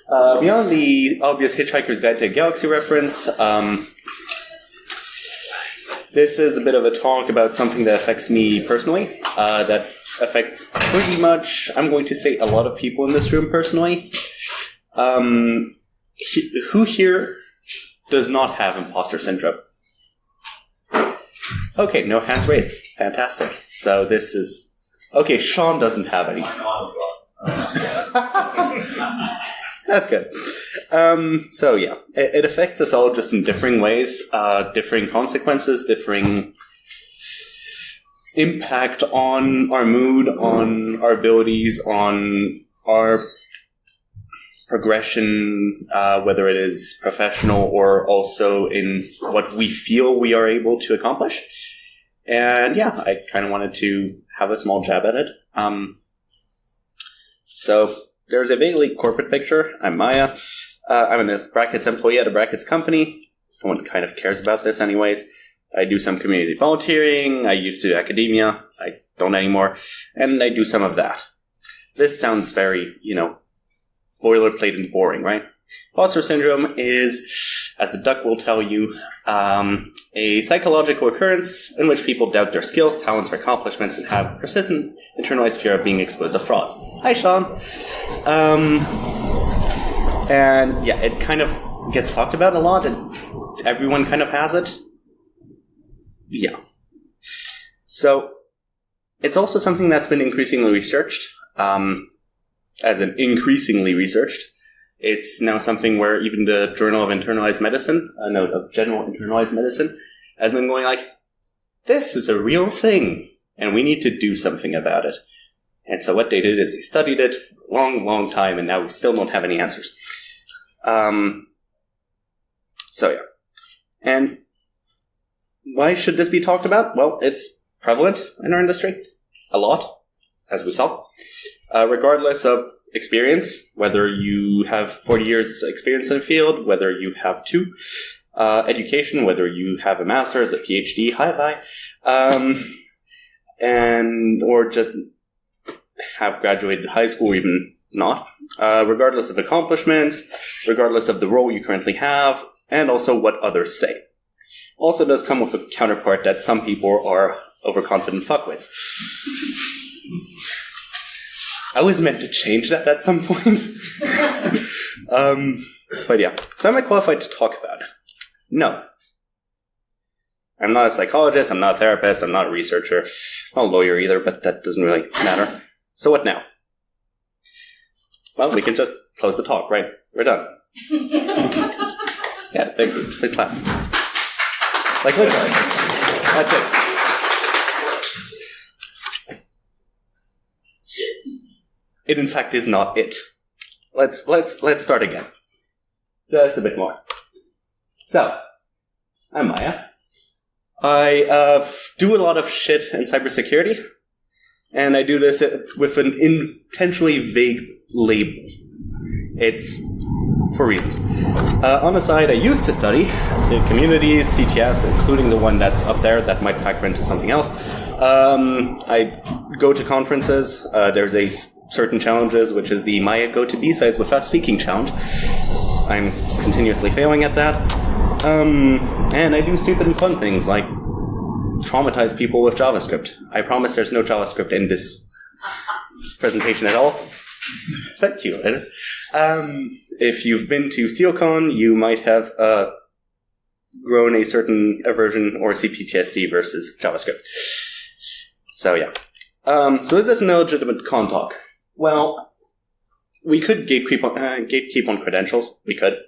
Beyond the obvious Hitchhiker's Guide to the Galaxy reference, this is a bit of a talk about something that affects me personally, that affects pretty much, I'm going to say, a lot of people in this room personally. Who here does not have imposter syndrome? Okay, no hands raised. Fantastic. So this is... Okay, Sean doesn't have any. That's good. So yeah, it affects us all just in differing ways, differing consequences, differing impact on our mood, on our abilities, on our progression, whether it is professional or also in what we feel we are able to accomplish. And yeah, I kind of wanted to have a small jab at it. So there's a vaguely corporate picture. I'm Maya. I'm a Brackets employee at a Brackets company. No one kind of cares about this anyways. I do some community volunteering. I used to do academia. I don't anymore. And I do some of that. This sounds very, boilerplate and boring, right? Impostor syndrome is, as the duck will tell you, a psychological occurrence in which people doubt their skills, talents, or accomplishments and have persistent internalized fear of being exposed to frauds. Hi, Sean. And yeah, it kind of gets talked about a lot, and everyone kind of has it. Yeah. So, it's also something that's been increasingly researched. As in increasingly researched. It's now something where even the Journal of Internalized Medicine, of General Internalized Medicine, has been going like, this is a real thing, and we need to do something about it. And so what they did is they studied it for a long, long time, and now we still don't have any answers. So yeah. And why should this be talked about? Well, it's prevalent in our industry. A lot, as we saw. Regardless of experience, whether you have 40 years experience in the field, whether you have 2, education, whether you have a master's, a PhD, or just have graduated high school, or even not, regardless of accomplishments, regardless of the role you currently have, and also what others say. Also does come with a counterpart that some people are overconfident fuckwits. I was meant to change that at some point. But yeah. So am I qualified to talk about it? No. I'm not a psychologist, I'm not a therapist, I'm not a researcher. I'm not a lawyer either, but that doesn't really matter. So what now? Well, we can just close the talk, right? We're done. Yeah, thank you. Please clap. Like literally. That's it. It in fact is not it. Let's start again. Just a bit more. So, I'm Maya. I do a lot of shit in cybersecurity, and I do this with an intentionally vague label. It's for reasons. On the side, I used to study communities, CTFs, including the one that's up there that might factor into something else. I go to conferences. There's a certain challenges, which is the Maya Go to B-Sides Without Speaking challenge. I'm continuously failing at that. And I do stupid and fun things like traumatize people with JavaScript. I promise there's no JavaScript in this presentation at all. Thank you. If you've been to SteelCon, you might have grown a certain aversion or CPTSD versus JavaScript. So yeah. So is this an illegitimate con talk? Well, we could gatekeep on credentials. We could.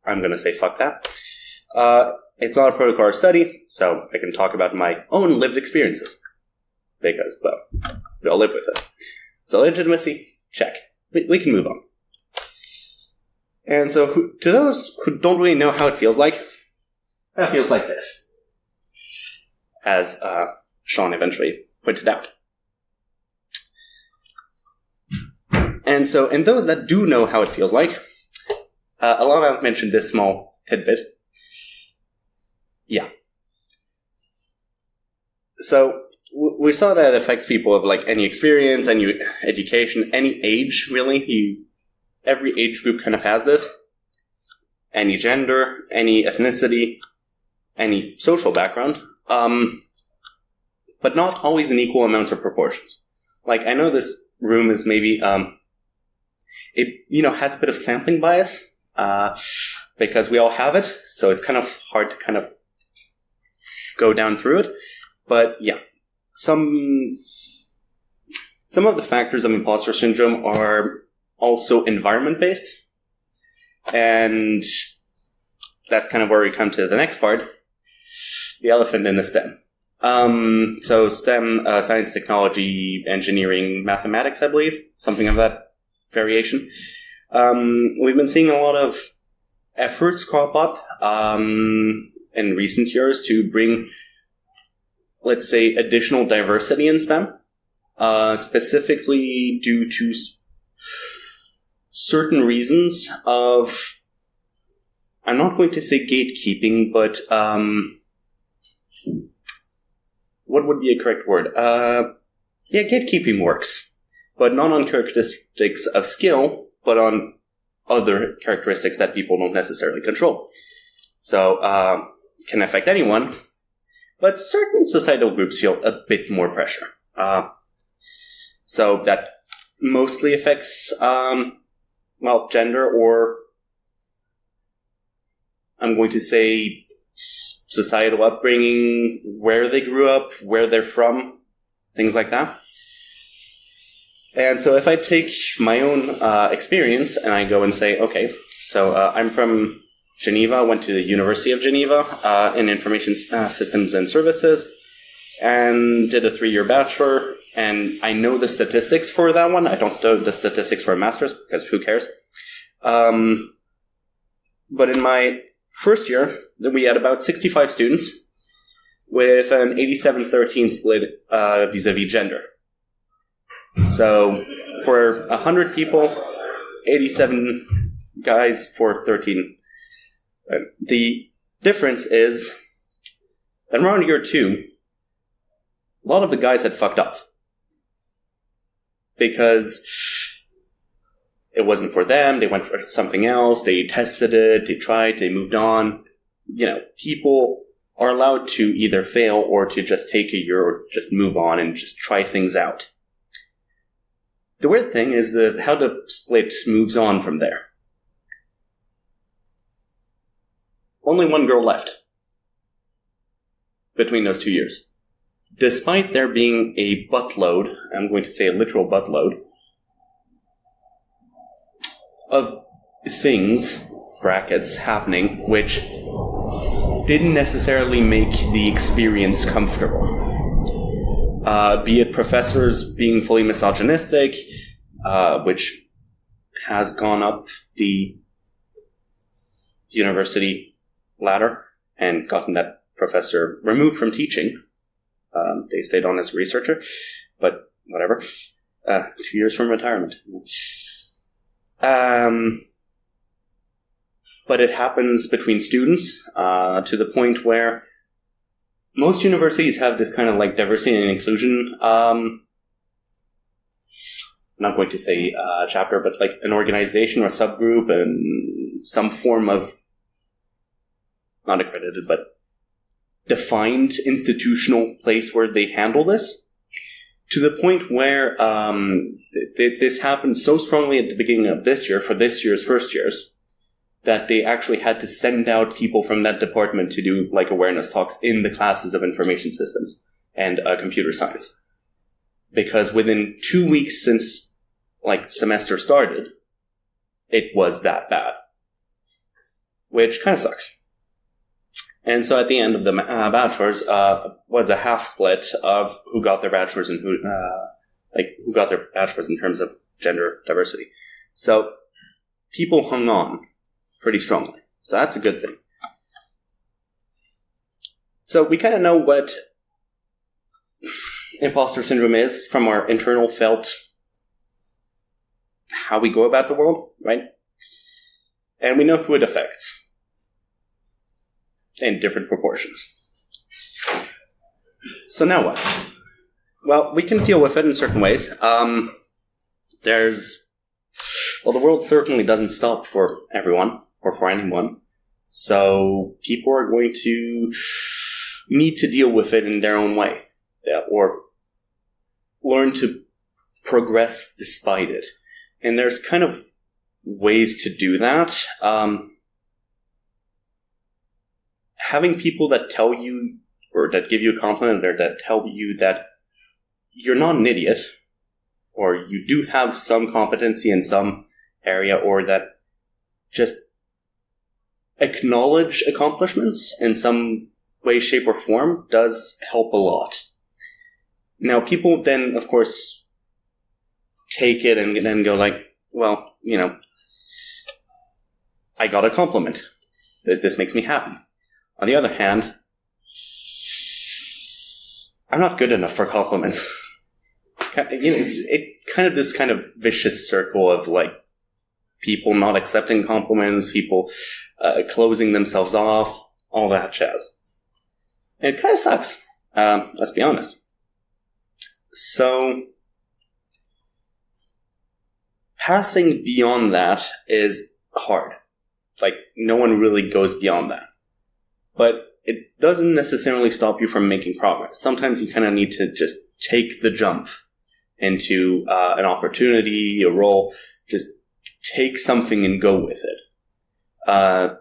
I'm going to say fuck that. It's not a protocol or study, so I can talk about my own lived experiences. Because, well, we all live with it. So legitimacy, check. We can move on. And so to those who don't really know how it feels like, it feels like this. As Sean eventually pointed out. And so, and those that do know how it feels like, Alana mentioned this small tidbit. Yeah. So, we saw that it affects people of like any experience, any education, any age, really. every age group kind of has this. Any gender, any ethnicity, any social background, but not always in equal amounts or proportions. Like, I know this room is maybe, it, has a bit of sampling bias, because we all have it, so it's kind of hard to kind of go down through it. But yeah, some of the factors of imposter syndrome are also environment-based. And that's kind of where we come to the next part, the elephant in the STEM. So STEM, science, technology, engineering, mathematics, I believe, something of that variation. We've been seeing a lot of efforts crop up in recent years to bring, let's say, additional diversity in STEM, specifically due to certain reasons of, I'm not going to say gatekeeping, but what would be a correct word? Gatekeeping works, but not on characteristics of skill, but on other characteristics that people don't necessarily control. So, can affect anyone, but certain societal groups feel a bit more pressure. So that mostly affects, gender, or I'm going to say societal upbringing, where they grew up, where they're from, things like that. And so if I take my own experience and I go and say, okay, so I'm from Geneva, went to the University of Geneva in Information Systems and Services, and did a 3-year bachelor, and I know the statistics for that one. I don't know the statistics for a master's, because who cares? But in my first year, we had about 65 students, with an 87-13 split vis-a-vis gender. So, for 100 people, 87 guys for 13. The difference is that around year 2, a lot of the guys had fucked up. Because it wasn't for them, they went for something else, they tested it, they tried, they moved on. People are allowed to either fail or to just take a year or just move on and just try things out. The weird thing is that how the split moves on from there. Only one girl left between those 2 years. Despite there being a buttload, I'm going to say a literal buttload, of things, brackets, happening, which didn't necessarily make the experience comfortable. Be it professors being fully misogynistic, which has gone up the university ladder and gotten that professor removed from teaching. They stayed on as a researcher, but whatever. 2 years from retirement. But it happens between students to the point where most universities have this kind of like diversity and inclusion, I'm not going to say chapter, but like an organization or subgroup and some form of, not accredited, but defined institutional place where they handle this, to the point where this happened so strongly at the beginning of this year, for this year's first years, that they actually had to send out people from that department to do like awareness talks in the classes of information systems and computer science. Because within 2 weeks since like semester started, it was that bad. Which kind of sucks. And so at the end of the bachelor's was a half split of who got their bachelor's and who got their bachelor's in terms of gender diversity. So people hung on pretty strongly. So that's a good thing. So we kind of know what imposter syndrome is from our internal felt how we go about the world, right? And we know who it affects. In different proportions. So now what? Well, we can deal with it in certain ways. There's Well, the world certainly doesn't stop for everyone or for anyone. So people are going to need to deal with it in their own way, or learn to progress despite it. And there's kind of ways to do that. Having people that tell you, or that give you a compliment, or that tell you that you're not an idiot, or you do have some competency in some area, or that just acknowledge accomplishments in some way, shape, or form does help a lot. Now, people then, of course, take it and then go like, well, I got a compliment. This makes me happy. On the other hand, I'm not good enough for compliments. It's kind of this kind of vicious circle of like people not accepting compliments, people closing themselves off, all that jazz. And it kind of sucks. Let's be honest. So, passing beyond that is hard. Like, no one really goes beyond that. But it doesn't necessarily stop you from making progress. Sometimes you kind of need to just take the jump into an opportunity, a role. Just take something and go with it.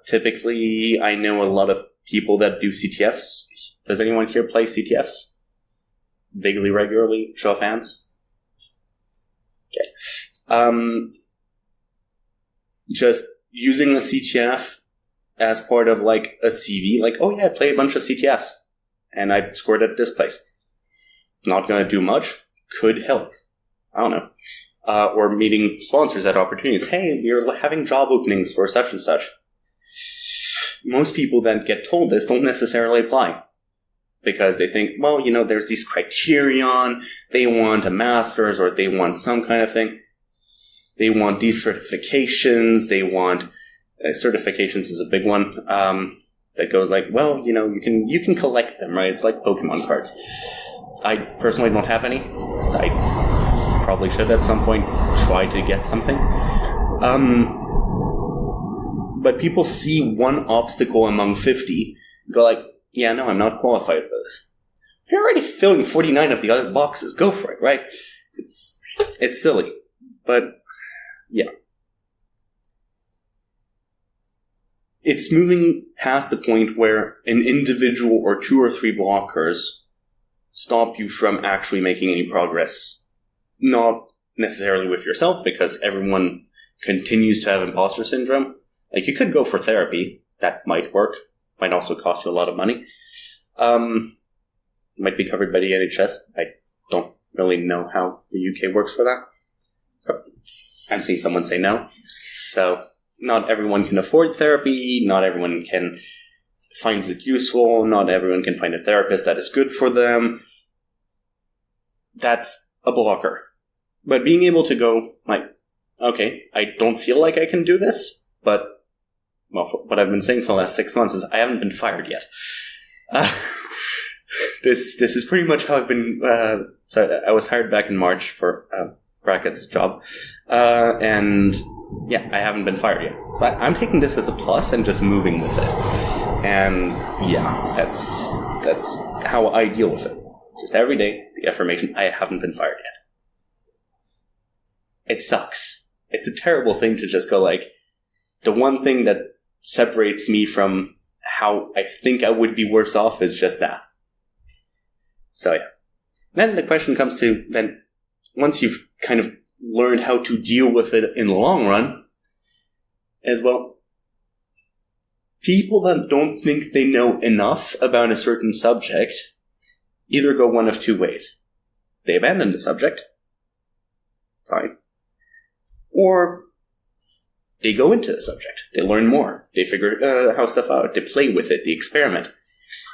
Typically, I know a lot of people that do CTFs. Does anyone here play CTFs? Vaguely regularly? Show of hands? Okay. Just using the CTF as part of like a CV, like, oh yeah, I played a bunch of CTFs and I scored at this place. Not going to do much. Could help. I don't know. Or meeting sponsors at opportunities. Hey, you're having job openings for such and such. Most people that get told this don't necessarily apply. Because they think, well, there's these criterion, they want a master's or they want some kind of thing. They want these certifications, they want, certifications is a big one, that goes like, well, you can collect them, right? It's like Pokemon cards. I personally don't have any. I probably should at some point try to get something. But people see one obstacle among 50, go like, yeah, no, I'm not qualified for this. If you're already filling 49 of the other boxes, go for it, right? It's silly. But, yeah. It's moving past the point where an individual or 2 or 3 blockers stop you from actually making any progress. Not necessarily with yourself, because everyone continues to have impostor syndrome. Like, you could go for therapy. That might work. Might also cost you a lot of money. Might be covered by the NHS. I don't really know how the UK works for that. I'm seeing someone say no. So, not everyone can afford therapy. Not everyone finds it useful. Not everyone can find a therapist that is good for them. That's a blocker. But being able to go, like, okay, I don't feel like I can do this, but well, what I've been saying for the last 6 months is I haven't been fired yet. This is pretty much how I've been. So I was hired back in March for Bracket's job, and yeah, I haven't been fired yet. So I'm taking this as a plus and just moving with it. And yeah, that's how I deal with it. Just every day, the affirmation: I haven't been fired yet. It sucks. It's a terrible thing to just go like, the one thing that separates me from how I think I would be worse off is just that. So yeah. Then the question comes to, then once you've kind of learned how to deal with it in the long run, as well, people that don't think they know enough about a certain subject either go one of 2 ways. They abandon the subject. Fine. Or they go into the subject. They learn more. They figure how stuff out. They play with it. They experiment.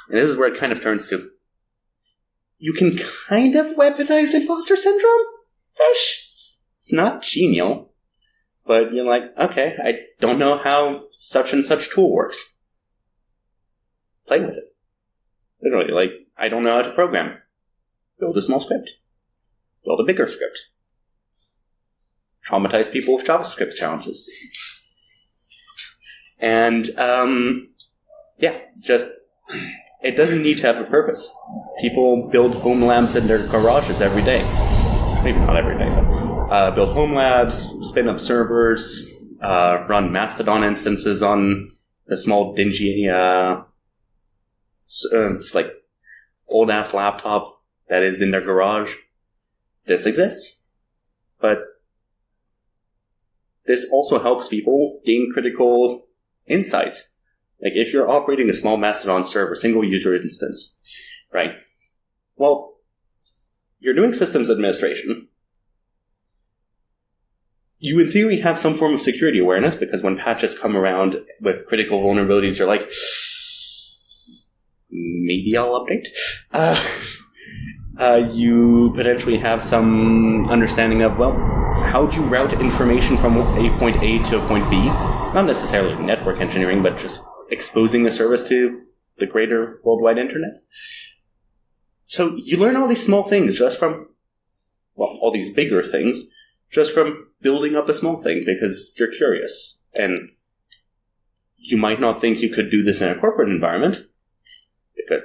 And this is where it kind of turns to, you can kind of weaponize imposter syndrome-ish. It's not genial. But you're like, okay, I don't know how such and such tool works. Play with it. Literally, like, I don't know how to program. Build a small script. Build a bigger script. traumatize people with JavaScript challenges. And, just, it doesn't need to have a purpose. People build home labs in their garages every day. Maybe not every day, but build home labs, spin up servers, run Mastodon instances on a small, dingy, old-ass laptop that is in their garage. This exists. But this also helps people gain critical insights. Like, if you're operating a small Mastodon server, single user instance, right? Well, you're doing systems administration. You, in theory, have some form of security awareness, because when patches come around with critical vulnerabilities, you're like, maybe I'll update. You potentially have some understanding of, well, how do you route information from a point A to a point B? Not necessarily network engineering, but just exposing a service to the greater worldwide internet. So you learn all these small things just from, well, all these bigger things, just from building up a small thing because you're curious. And you might not think you could do this in a corporate environment because,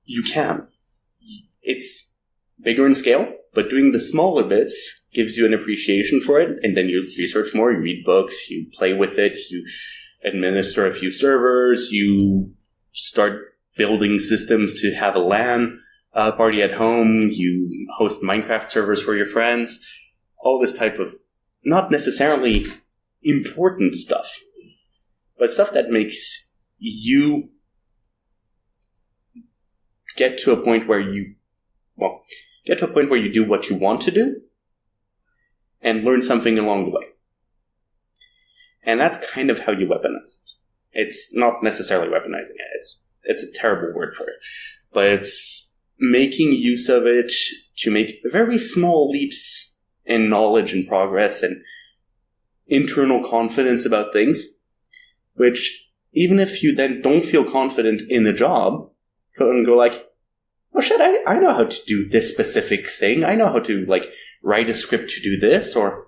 you can. It's bigger in scale, but doing the smaller bits gives you an appreciation for it, and then you research more, you read books, you play with it, you administer a few servers, you start building systems to have a LAN party at home, you host Minecraft servers for your friends, all this type of not necessarily important stuff, but stuff that makes you get to a point where you do what you want to do and learn something along the way. And that's kind of how you weaponize it. It's not necessarily weaponizing it. It's a terrible word for it. But it's making use of it to make very small leaps in knowledge and progress and internal confidence about things, which even if you then don't feel confident in a job, go like, oh shit, I know how to do this specific thing. I know how to write a script to do this, or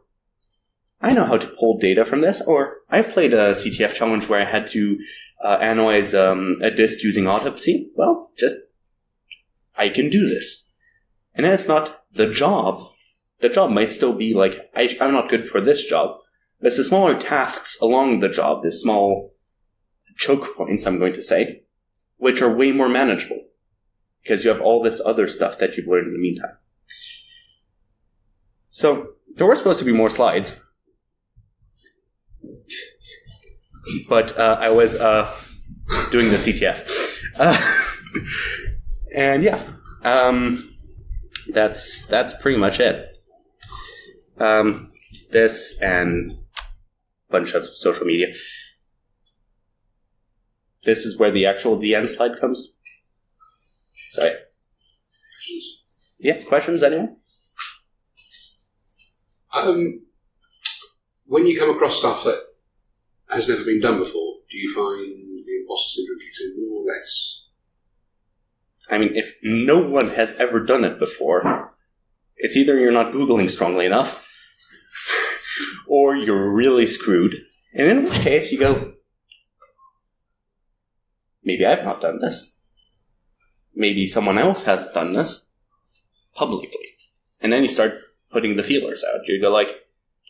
I know how to pull data from this, or I've played a CTF challenge where I had to analyze a disk using autopsy. Well, I can do this. And then it's not the job. The job might still be I'm not good for this job. It's the smaller tasks along the job, the small choke points, I'm going to say, which are way more manageable. Because you have all this other stuff that you've learned in the meantime. So, there were supposed to be more slides. But I was doing the CTF. And yeah, that's pretty much it. This and a bunch of social media. This is where the actual the end slide comes. Sorry. Questions? Yeah, questions, anyone? When you come across stuff that has never been done before, do you find the imposter syndrome kicks in more or less? I mean, if no one has ever done it before, it's either you're not Googling strongly enough, or you're really screwed. And in which case you go, maybe I've not done this. Maybe someone else has done this publicly. And then you start putting the feelers out. You go like,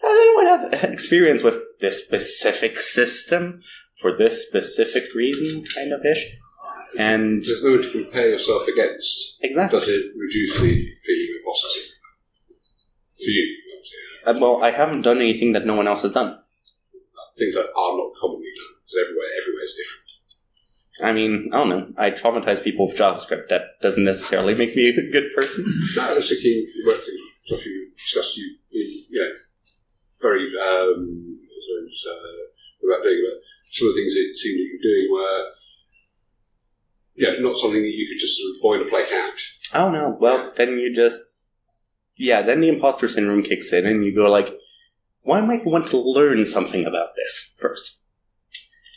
does anyone have experience with this specific system for this specific reason, kind of ish? And there's no one to compare yourself against. Exactly. Does it reduce the feeling of imposter for you? Well, I haven't done anything that no one else has done. Things that are not commonly done, because everywhere is different. I mean, I don't know. I traumatize people with JavaScript. That doesn't necessarily make me a good person. No, I was thinking about stuff you discussed. Very about doing, but some of the things it seemed that you were doing were, not something that you could just sort of boilerplate out. Oh no. Well, then you just, then the imposter syndrome kicks in, and you go like, why might you want to learn something about this first?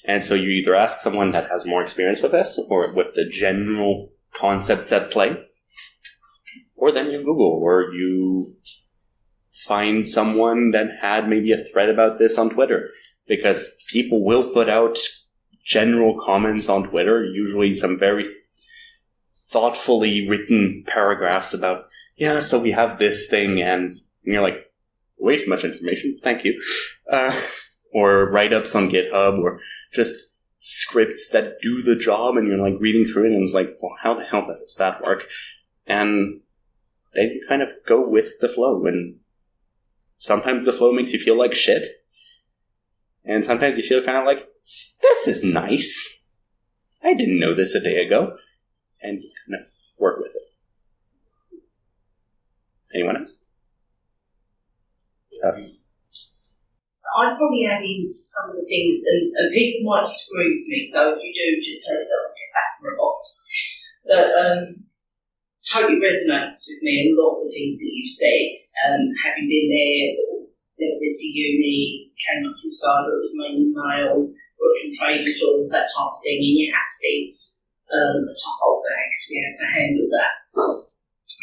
And so you either ask someone that has more experience with this, or with the general concepts at play, Or then you Google, or you find someone that had maybe a thread about this on Twitter. Because people will put out general comments on Twitter, usually some very thoughtfully written paragraphs about, yeah, so we have this thing, and you're like, way too much information, thank you. Or write-ups on GitHub, or just scripts that do the job, and you're like reading through it, and it's like, well, how the hell does that work? And then you kind of go with the flow, and sometimes the flow makes you feel like shit, and sometimes you feel kind of like, this is nice. I didn't know this a day ago. And you kind of work with it. Anyone else? So I'd probably add into some of the things, and people might disagree with me, so if you do, just say so, I'll get back in my box. But totally resonates with me, and a lot of the things that you've said, having been there, sort of, never been to uni, came up through cyber, it was mainly male, worked on trading floors, that type of thing, and you have to be a tough old bag to be able to handle that.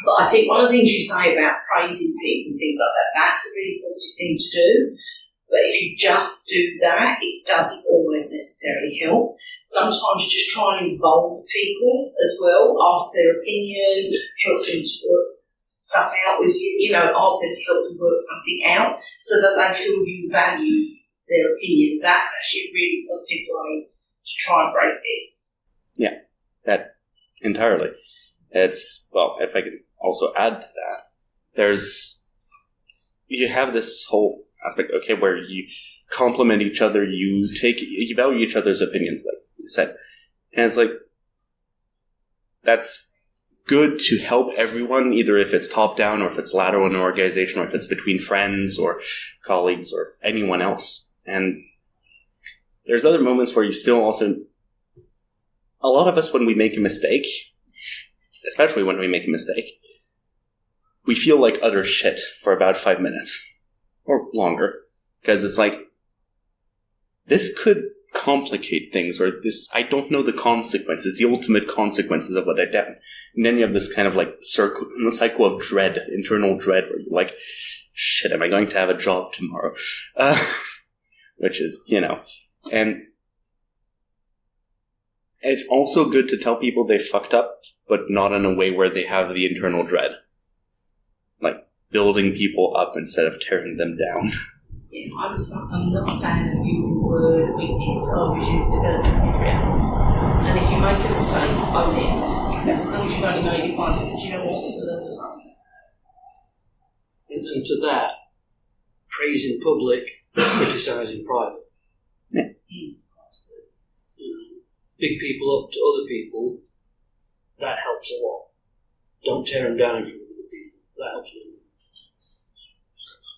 But I think one of the things you say about praising people and things like that, that's a really positive thing to do. But if you just do that, it doesn't always necessarily help. Sometimes you just try and involve people as well, ask their opinion, help them to work stuff out with you, ask them to help you work something out so that they feel you value their opinion. That's actually a really positive way to try and break this. Yeah, that entirely. It's, well, if I could also add to that, you have this whole aspect, okay, where you compliment each other, you value each other's opinions, like you said. And it's like, that's good to help everyone, either if it's top-down or if it's lateral in an organization or if it's between friends or colleagues or anyone else. And there's other moments where you still also... A lot of us, when we make a mistake, especially when we make a mistake, we feel like utter shit for about 5 minutes. Or longer. Because it's like, this could complicate things, or this, I don't know the consequences, the ultimate consequences of what I did. And then you have this kind of like cycle of dread, internal dread, where you're like, shit, am I going to have a job tomorrow? Which is, and it's also good to tell people they fucked up, but not in a way where they have the internal dread. Like, building people up instead of tearing them down. Yeah, I'm not a fan of using the word weakness. I always use development area. And if you make a mistake, own it. Because as long as you've only made it once, do you know what? And to that, praise in public, criticise in private. Yeah. Big people up to other people, that helps a lot. Don't tear them down in front of other people. That helps them.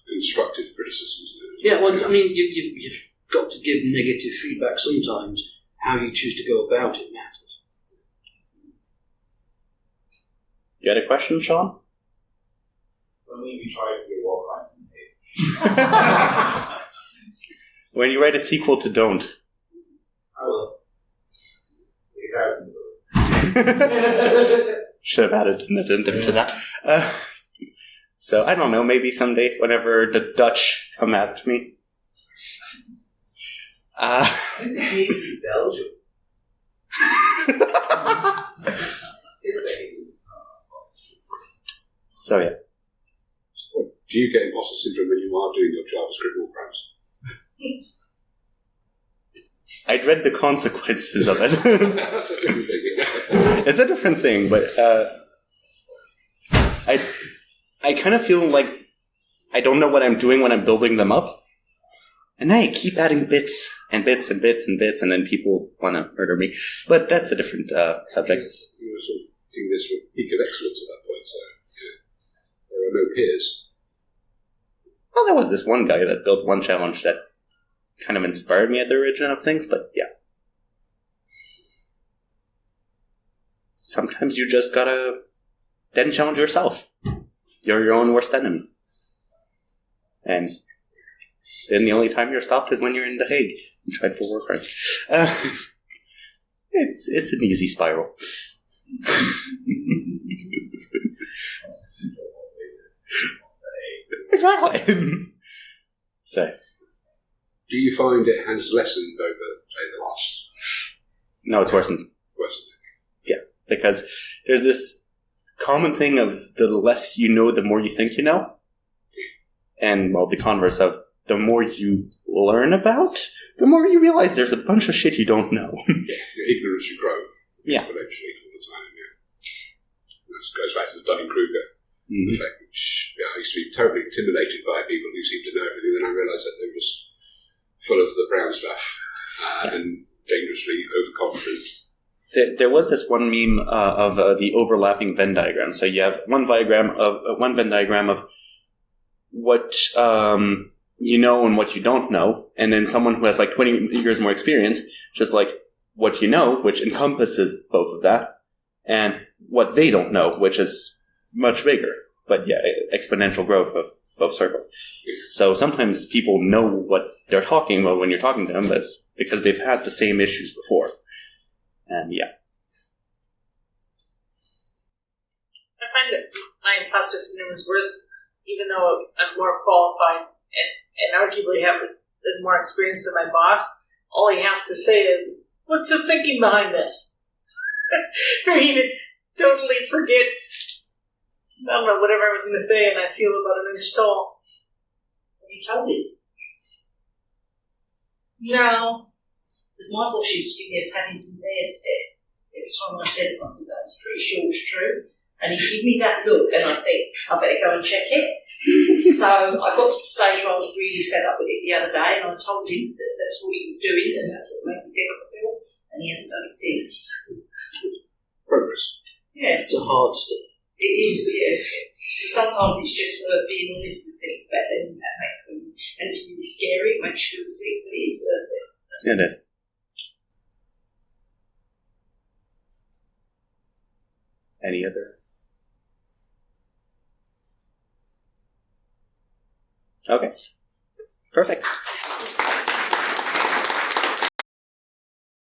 Constructive criticisms. Yeah, well, I mean, you've got to give negative feedback sometimes. How you choose to go about it matters. You had a question, Sean? When will you try for your war crimes and hate? When you write a sequel to Don't. I will. 8,000. Should have added an addendum to that. So, I don't know, maybe someday, whenever the Dutch come at me. In the Hague is Belgium. So, yeah. Do you get imposter syndrome when you are doing your JavaScript war crimes? I dread the consequences of it. That's a different thing. It's a different thing, but I kind of feel like I don't know what I'm doing when I'm building them up. And I keep adding bits and bits and bits and bits, and then people want to murder me. But that's a different subject. You were sort of doing this with peak of excellence at that point, so there are no peers. Well, there was this one guy that built one challenge that kind of inspired me at the origin of things, but yeah. Sometimes you just gotta then challenge yourself. You're your own worst enemy. And then the only time you're stopped is when you're in The Hague. You tried for war crimes. It's an easy spiral. exactly. So, Do you find it has lessened over, say, the last no, it's worsened. worsened? Because there's this common thing of the less you know, the more you think you know. And, well, the converse of the more you learn about, the more you realize there's a bunch of shit you don't know. Your ignorance should grow Yeah. exponentially all the time. This goes back to the Dunning-Kruger effect, which I used to be terribly intimidated by people who seemed to know everything, and I realised that they were just full of the brown stuff and dangerously overconfident. There was this one meme of the overlapping Venn diagram. So you have one Venn diagram of what you know and what you don't know, and then someone who has like 20 years more experience, just like what you know, which encompasses both of that, and what they don't know, which is much bigger. But yeah, exponential growth of both circles. So sometimes people know what they're talking about when you're talking to them, but it's because they've had the same issues before. And yeah. I find that my imposter syndrome is worse, even though I'm more qualified and arguably have the more experience than my boss. All he has to say is, "What's the thinking behind this?" For me to totally forget, I don't know, whatever I was going to say, and I feel about an inch tall. Have you told him? No. Because my boss used to give me a Paddington Bear stare every time I said something that I was pretty sure was true. And he'd give me that look, and I'd think, I better go and check it. So I got to the stage where I was really fed up with it the other day, and I told him that that's what he was doing, and that's what made me doubt myself, and he hasn't done it since. Progress. Yeah. It's a hard step. It is, yeah. So sometimes it's just being honest with people, but then that makes them, and it's really scary, it makes you feel sick, but it is worth it. It is. Any other? Okay. Perfect.